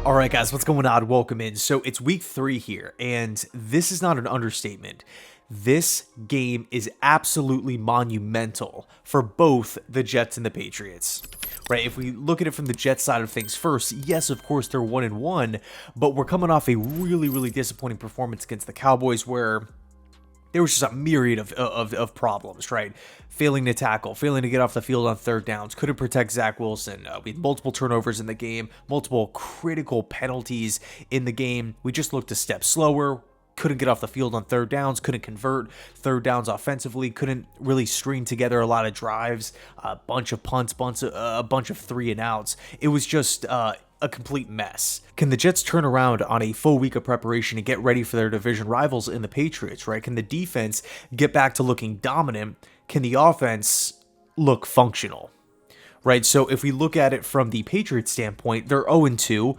All right, guys, what's going on? Welcome in. So it's week 3 here, and this is not an understatement. This game is absolutely monumental for both the Jets and the Patriots. Right? If we look at it from the Jets side of things first, yes, of course, they're 1-1, but we're coming off a really, really disappointing performance against the Cowboys where there was just a myriad of problems, right? Failing to tackle, failing to get off the field on third downs, couldn't protect Zach Wilson. We had multiple turnovers in the game, multiple critical penalties in the game. We just looked a step slower, couldn't get off the field on third downs, couldn't convert third downs offensively, couldn't really string together a lot of drives, a bunch of punts, a bunch of 3-and-outs. It was just a complete mess. Can the Jets turn around on a full week of preparation and get ready for their division rivals in the Patriots, right? Can the defense get back to looking dominant? Can the offense look functional? Right? So if we look at it from the Patriots standpoint, they're 0-2.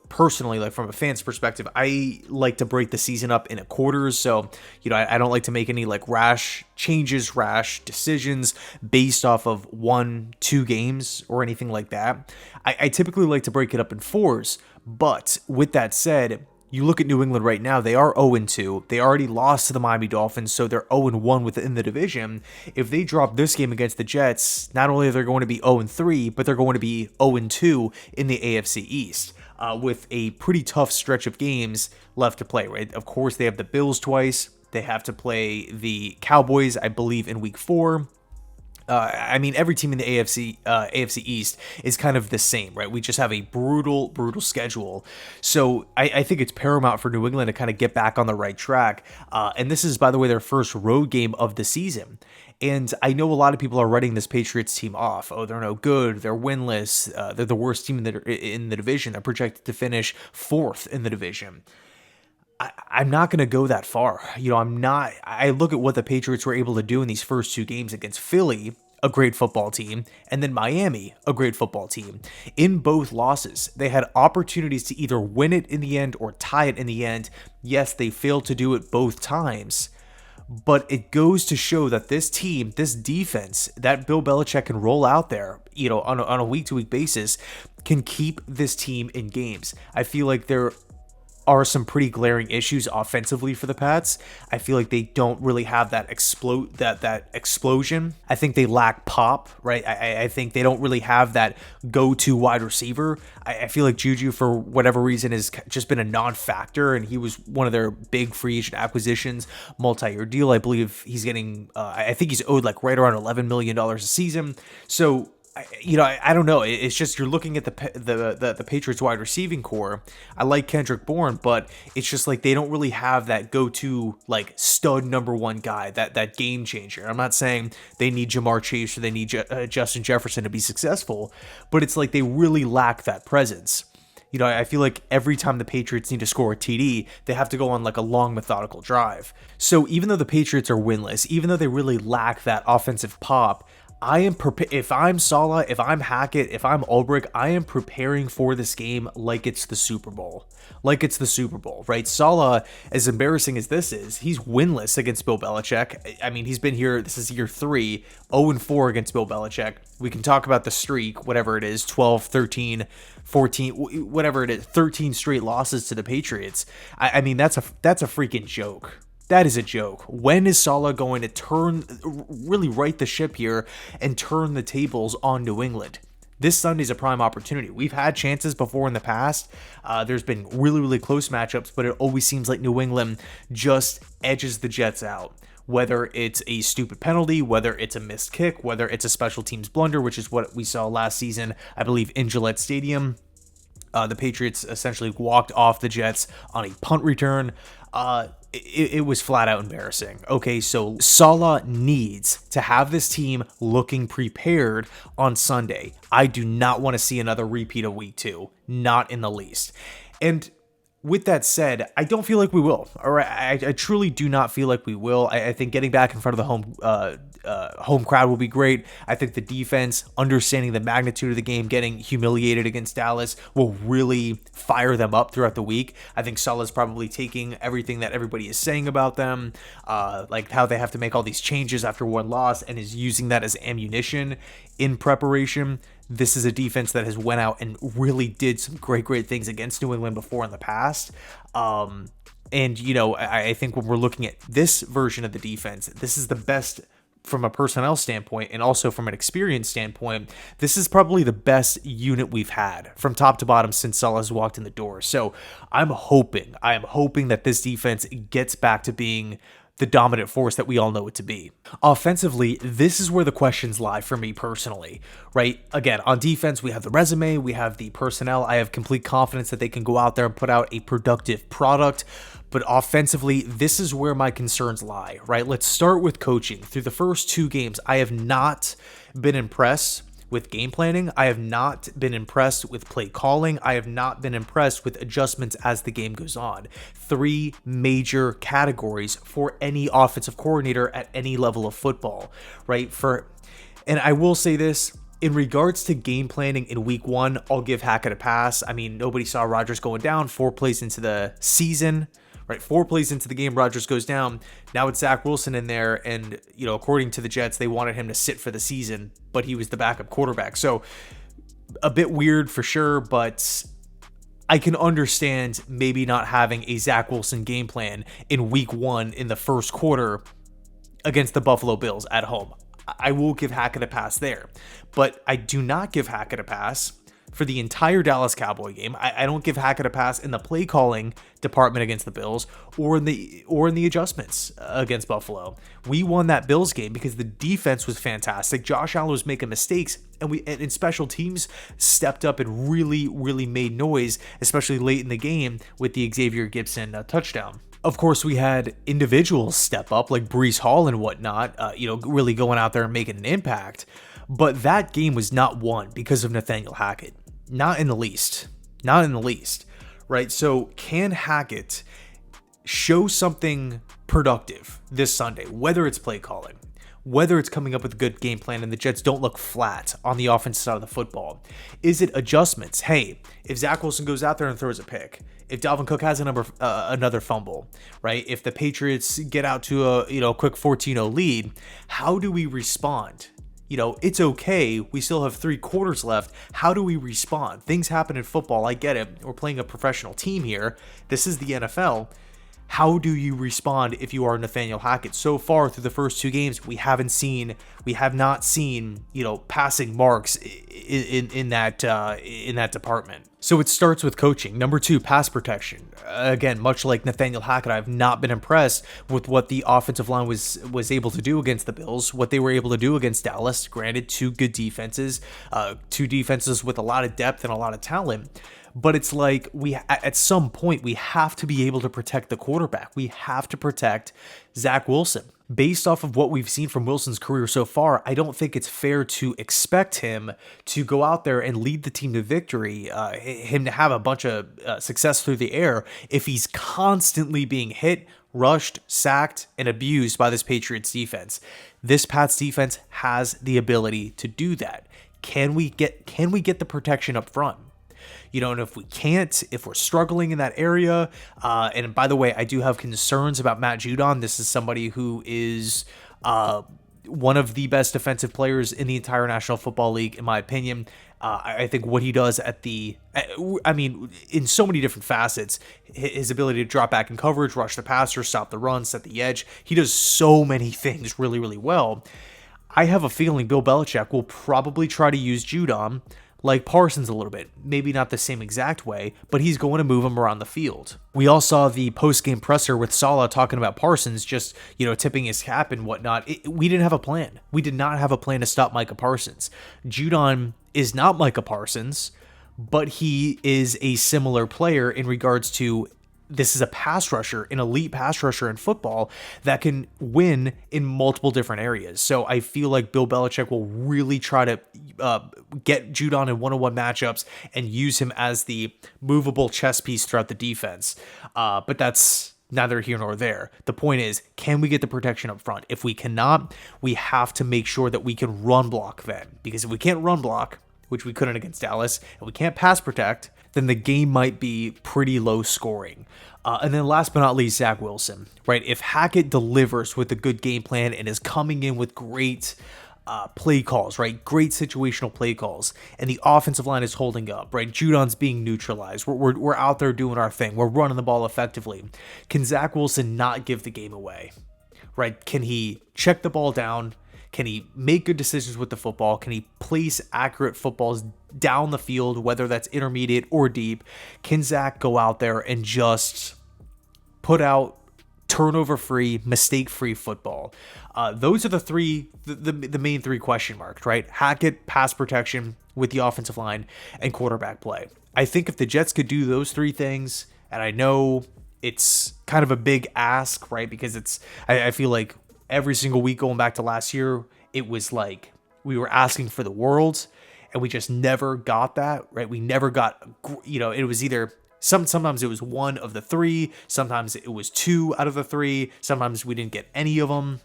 Personally, like from a fan's perspective, I like to break the season up into quarters. So, I don't like to make any like rash changes, rash decisions based off of 1-2 games or anything like that. I typically like to break it up in fours. But with that said, you look at New England right now, they are 0-2. They already lost to the Miami Dolphins, so they're 0-1 within the division. If they drop this game against the Jets, not only are they going to be 0-3, but they're going to be 0-2 in the AFC East. With a pretty tough stretch of games left to play, right? Of course, they have the Bills twice. They have to play the Cowboys, I believe, in week 4. Every team in the AFC East is kind of the same, right? We just have a brutal schedule. So I think it's paramount for New England to kind of get back on the right track. And this is, by the way, their first road game of the season. And I know a lot of people are writing this Patriots team off. Oh, they're no good. They're winless. They're the worst team in the division. They're projected to finish 4th in the division. I'm not going to go that far. I look at what the Patriots were able to do in these first 2 games against Philly, a great football team, and then Miami, a great football team. In both losses, they had opportunities to either win it in the end or tie it in the end. Yes, they failed to do it both times. But it goes to show that this team, this defense that Bill Belichick can roll out there, on a week-to-week basis, can keep this team in games. I feel like there are some pretty glaring issues offensively for the Pats. I feel like they don't really have that explosion. I think they lack pop, right? I think they don't really have that go-to wide receiver. I feel like Juju, for whatever reason, has just been a non-factor, and he was one of their big free agent acquisitions, multi-year deal. I believe he's getting, I think he's owed like right around $11 million a season. So, I don't know. It's just you're looking at the Patriots wide receiving core. I like Kendrick Bourne, but it's just like they don't really have that go-to like stud number 1 guy, that game changer. I'm not saying they need Jamar Chase or they need Justin Jefferson to be successful, but it's like they really lack that presence. I feel like every time the Patriots need to score a TD, they have to go on like a long methodical drive. So even though the Patriots are winless, even though they really lack that offensive pop, I am if I'm Saleh, if I'm Hackett, if I'm Ulbrich, I am preparing for this game like it's the Super Bowl. Like it's the Super Bowl, right? Saleh, as embarrassing as this is, he's winless against Bill Belichick. I mean, he's been here, this is year 3, 0-4 against Bill Belichick. We can talk about the streak, whatever it is, 12, 13, 14, whatever it is, 13 straight losses to the Patriots. I mean, that's a freaking joke. That is a joke. When is Saleh going to really right the ship here and turn the tables on New England? This Sunday's a prime opportunity. We've had chances before in the past. There's been really, really close matchups, but it always seems like New England just edges the Jets out. Whether it's a stupid penalty, whether it's a missed kick, whether it's a special teams blunder, which is what we saw last season, I believe, in Gillette Stadium. The Patriots essentially walked off the Jets on a punt return. It was flat out embarrassing. Okay, so Saleh needs to have this team looking prepared on Sunday. I do not want to see another repeat of week 2. Not in the least. And with that said, I don't feel like we will. All right, I truly do not feel like we will. I think getting back in front of the home crowd will be great. I think the defense, understanding the magnitude of the game, getting humiliated against Dallas, will really fire them up throughout the week. I think Saleh's probably taking everything that everybody is saying about them, like how they have to make all these changes after one loss, and is using that as ammunition in preparation. this is a defense that has went out and really did some great things against New England before in the past. And, I think when we're looking at this version of the defense, this is the best from a personnel standpoint and also from an experience standpoint. This is probably the best unit we've had from top to bottom since Salah's walked in the door. So I am hoping that this defense gets back to being the dominant force that we all know it to be. Offensively, this is where the questions lie for me personally, right? Again, on defense, we have the resume, we have the personnel. I have complete confidence that they can go out there and put out a productive product. But offensively, this is where my concerns lie, right? Let's start with coaching. Through the first 2 games, I have not been impressed with game planning. I have not been impressed with play calling. I have not been impressed with adjustments as the game goes on. 3 major categories for any offensive coordinator at any level of football, right? And I will say this, in regards to game planning in week 1, I'll give Hackett a pass. I mean, nobody saw Rodgers going down 4 plays into the season. Right, 4 plays into the game, Rodgers goes down. Now it's Zach Wilson in there, and according to the Jets, they wanted him to sit for the season, but he was the backup quarterback. So a bit weird for sure, but I can understand maybe not having a Zach Wilson game plan in week 1 in the first quarter against the Buffalo Bills at home. I will give Hackett a pass there, but I do not give Hackett a pass for the entire Dallas Cowboy game. I don't give Hackett a pass in the play calling department against the Bills or in the adjustments against Buffalo. We won that Bills game because the defense was fantastic. Josh Allen was making mistakes, and special teams stepped up and really made noise, especially late in the game with the Xavier Gibson touchdown. Of course, we had individuals step up like Breece Hall and whatnot, really going out there and making an impact. But that game was not won because of Nathaniel Hackett. Not in the least, right? So can Hackett show something productive this Sunday, whether it's play calling, whether it's coming up with a good game plan and the Jets don't look flat on the offensive side of the football? Is it adjustments? Hey, if Zach Wilson goes out there and throws a pick, if Dalvin Cook has another fumble, right? If the Patriots get out to a quick 14-0 lead, how do we respond? It's okay. We still have 3 quarters left. How do we respond? Things happen in football. I get it. We're playing a professional team here. This is the NFL. How do you respond if you are Nathaniel Hackett? So far through the first 2 games, we have not seen, passing marks in that department. So it starts with coaching. Number 2, pass protection. Again, much like Nathaniel Hackett, I've not been impressed with what the offensive line was able to do against the Bills, what they were able to do against Dallas. Granted, 2 good defenses, 2 defenses with a lot of depth and a lot of talent. But it's like at some point, we have to be able to protect the quarterback. We have to protect Zach Wilson. Based off of what we've seen from Wilson's career so far, I don't think it's fair to expect him to go out there and lead the team to victory, him to have a bunch of success through the air if he's constantly being hit, rushed, sacked, and abused by this Patriots defense. This Pats defense has the ability to do that. Can we get the protection up front? And if we can't, if we're struggling in that area, and by the way, I do have concerns about Matt Judon. This is somebody who is one of the best defensive players in the entire National Football League, in my opinion. I think what he does in so many different facets, his ability to drop back in coverage, rush the passer, stop the run, set the edge, he does so many things really well. I have a feeling Bill Belichick will probably try to use Judon like Parsons a little bit. Maybe not the same exact way, but he's going to move him around the field. We all saw the post-game presser with Saleh talking about Parsons just, tipping his cap and whatnot. We didn't have a plan. We did not have a plan to stop Micah Parsons. Judon is not Micah Parsons, but he is a similar player in regards to this is a pass rusher, an elite pass rusher in football that can win in multiple different areas. So I feel like Bill Belichick will really try to get Judon in one-on-one matchups and use him as the movable chess piece throughout the defense. But that's neither here nor there. The point is, can we get the protection up front? If we cannot, we have to make sure that we can run block then. Because if we can't run block, which we couldn't against Dallas, and we can't pass protect, then the game might be pretty low scoring. And then last but not least, Zach Wilson, right? If Hackett delivers with a good game plan and is coming in with great play calls, right? Great situational play calls. And the offensive line is holding up, right? Judon's being neutralized. We're out there doing our thing. We're running the ball effectively. Can Zach Wilson not give the game away, right? Can he check the ball down? Can he make good decisions with the football? Can he place accurate footballs down the field, whether that's intermediate or deep? Can Zach go out there and just put out turnover-free, mistake-free football? Those are the main three question marks, right? Hackett, pass protection with the offensive line, and quarterback play. I think if the Jets could do those three things, and I know it's kind of a big ask, right? Because I feel like every single week going back to last year, it was like we were asking for the world, and we just never got that, right? We never got, it was either sometimes it was one of the three, sometimes it was two out of the three, sometimes we didn't get any of them.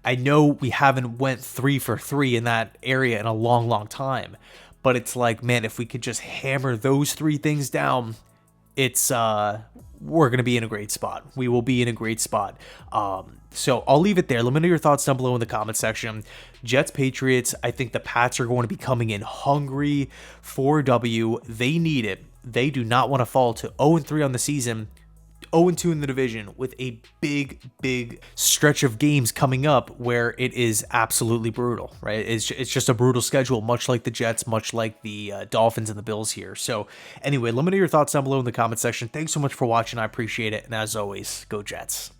I know we haven't went 3 for 3 in that area in a long, long time, but it's like, man, if we could just hammer those three things down, it's we're going to be in a great spot. We will be in a great spot. So I'll leave it there. Let me know your thoughts down below in the comment section. Jets, Patriots, I think the Pats are going to be coming in hungry for a W. They need it. They do not want to fall to 0-3 on the season, 0-2 in the division, with a big, big stretch of games coming up where it is absolutely brutal, right? It's just a brutal schedule, much like the Jets, much like the Dolphins and the Bills here. So anyway, let me know your thoughts down below in the comment section. Thanks so much for watching. I appreciate it. And as always, go Jets.